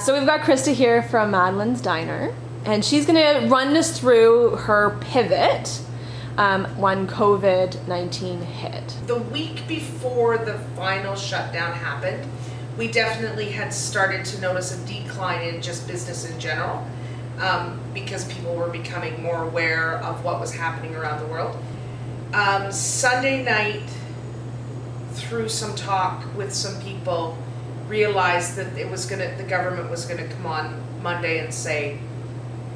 So we've got Krista here from Madelyns Diner, and she's going to run us through her pivot when COVID-19 hit. The week before the final shutdown happened, we definitely had started to notice a decline in just business in general, because people were becoming more aware of what was happening around the world. Sunday night, through some talk with some people, realized that the government was gonna come on Monday and say,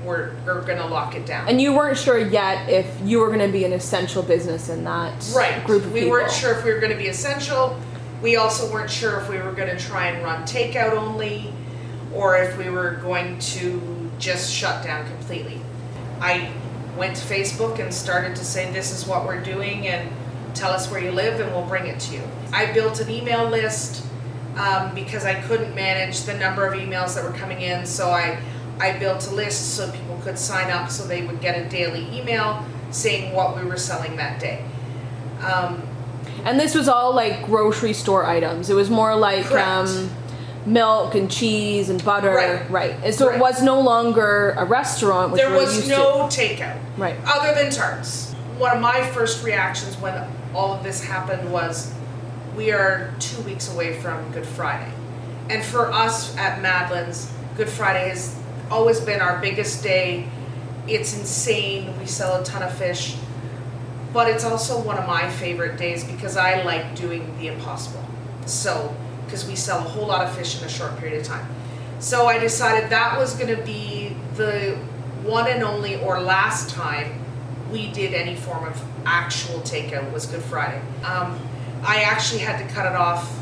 we're gonna lock it down. And you weren't sure yet if you were going to be an essential business in that group of people. We weren't sure if we were going to be essential. We also weren't sure if we were going to try and run takeout only, or if we were going to just shut down completely. I went to Facebook and started to say, this is what we're doing, and tell us where you live and we'll bring it to you. I built an email list because I couldn't manage the number of emails that were coming in, so I built a list so people could sign up so they would get a daily email saying what we were selling that day. And this was all like grocery store items. It was more like milk and cheese and butter. Right. And so it was no longer a restaurant, which there was no takeout. Right. Other than Tarts. One of my first reactions when all of this happened was, we are 2 weeks away from Good Friday. And for us at Madelyns, Good Friday has always been our biggest day. It's insane. We sell a ton of fish. But it's also one of my favorite days because I like doing the impossible. So, because we sell a whole lot of fish in a short period of time. So I decided that was going to be the one and only or last time we did any form of actual takeout was Good Friday. I actually had to cut it off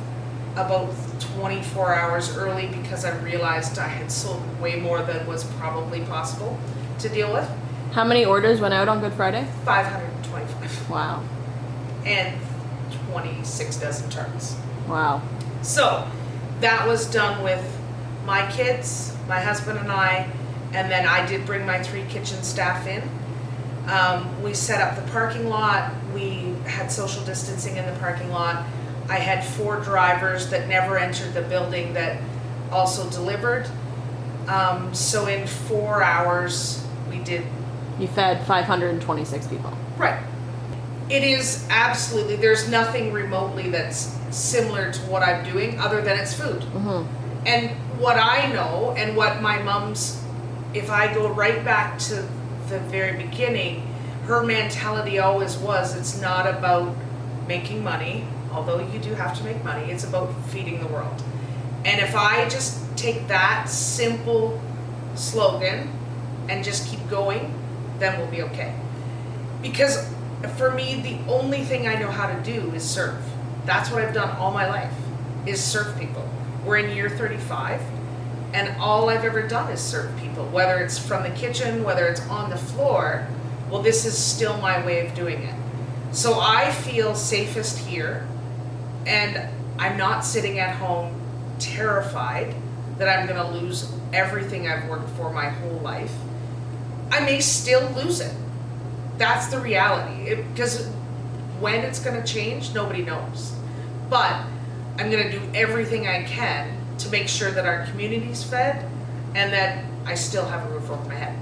about 24 hours early because I realized I had sold way more than was probably possible to deal with. How many orders went out on Good Friday? 525. Wow. And 26 dozen tarts. Wow. So that was done with my kids, my husband and I, and then I did bring my 3 kitchen staff in. We set up the parking lot. We had social distancing in the parking lot. I had 4 drivers that never entered the building that also delivered. So in 4 hours, we did. You fed 526 people. Right. It is absolutely, there's nothing remotely that's similar to what I'm doing other than it's food. Mm-hmm. And what I know and what my mom's, if I go right back to the very beginning, her mentality always was, it's not about making money, although you do have to make money, it's about feeding the world. And if I just take that simple slogan and just keep going, then we'll be okay. Because for me, the only thing I know how to do is serve. That's what I've done all my life, is serve people. We're in year 35, and all I've ever done is serve people, whether it's from the kitchen, whether it's on the floor. Well, this is still my way of doing it. So I feel safest here, and I'm not sitting at home terrified that I'm gonna lose everything I've worked for my whole life. I may still lose it. That's the reality. Because when it's gonna change, nobody knows. But I'm gonna do everything I can to make sure that our community's fed and that I still have a roof over my head.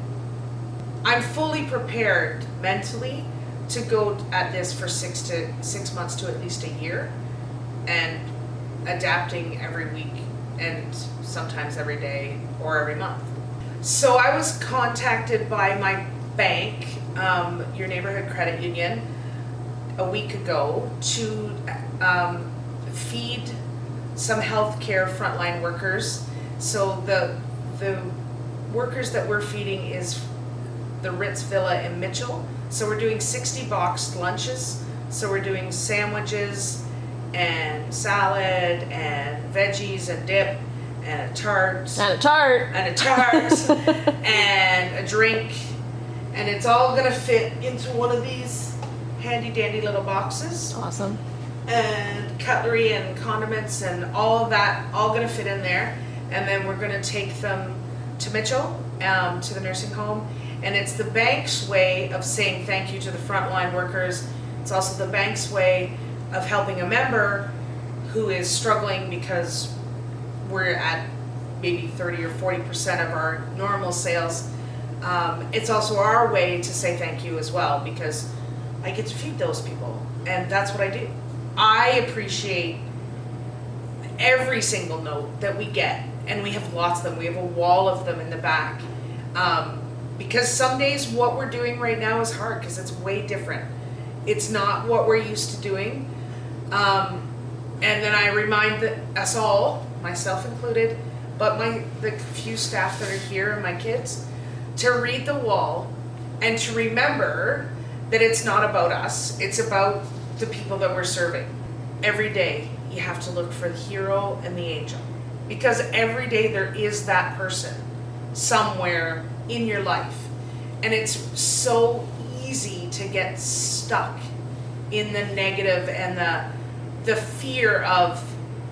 I'm fully prepared mentally to go at this for 6 months to at least a year, and adapting every week and sometimes every day or every month. So I was contacted by my bank, your neighborhood credit union, a week ago to feed some healthcare frontline workers. So the workers that we're feeding is the Ritz Villa in Mitchell. So we're doing 60 boxed lunches. So we're doing sandwiches and salad and veggies and dip and a tart. And a tart. And a tart. And a drink. And it's all gonna fit into one of these handy dandy little boxes. Awesome. And cutlery and condiments and all of that, all gonna fit in there. And then we're gonna take them to Mitchell, to the nursing home. And it's the bank's way of saying thank you to the frontline workers. It's also the bank's way of helping a member who is struggling because we're at maybe 30 or 40% of our normal sales, it's also our way to say thank you as well, because I get to feed those people, and that's what I do. I appreciate every single note that we get, and we have lots of them. We have a wall of them in the back. Because some days what we're doing right now is hard because it's way different. It's not what we're used to doing. And then I remind us all, myself included, but the few staff that are here and my kids, to read the wall and to remember that it's not about us. It's about the people that we're serving. Every day you have to look for the hero and the angel, because every day there is that person somewhere in your life, and it's so easy to get stuck in the negative and the fear of,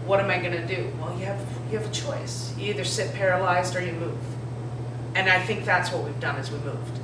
what am I going to do? Well, you have a choice. You either sit paralyzed or you move, and I think that's what we've done, is we moved.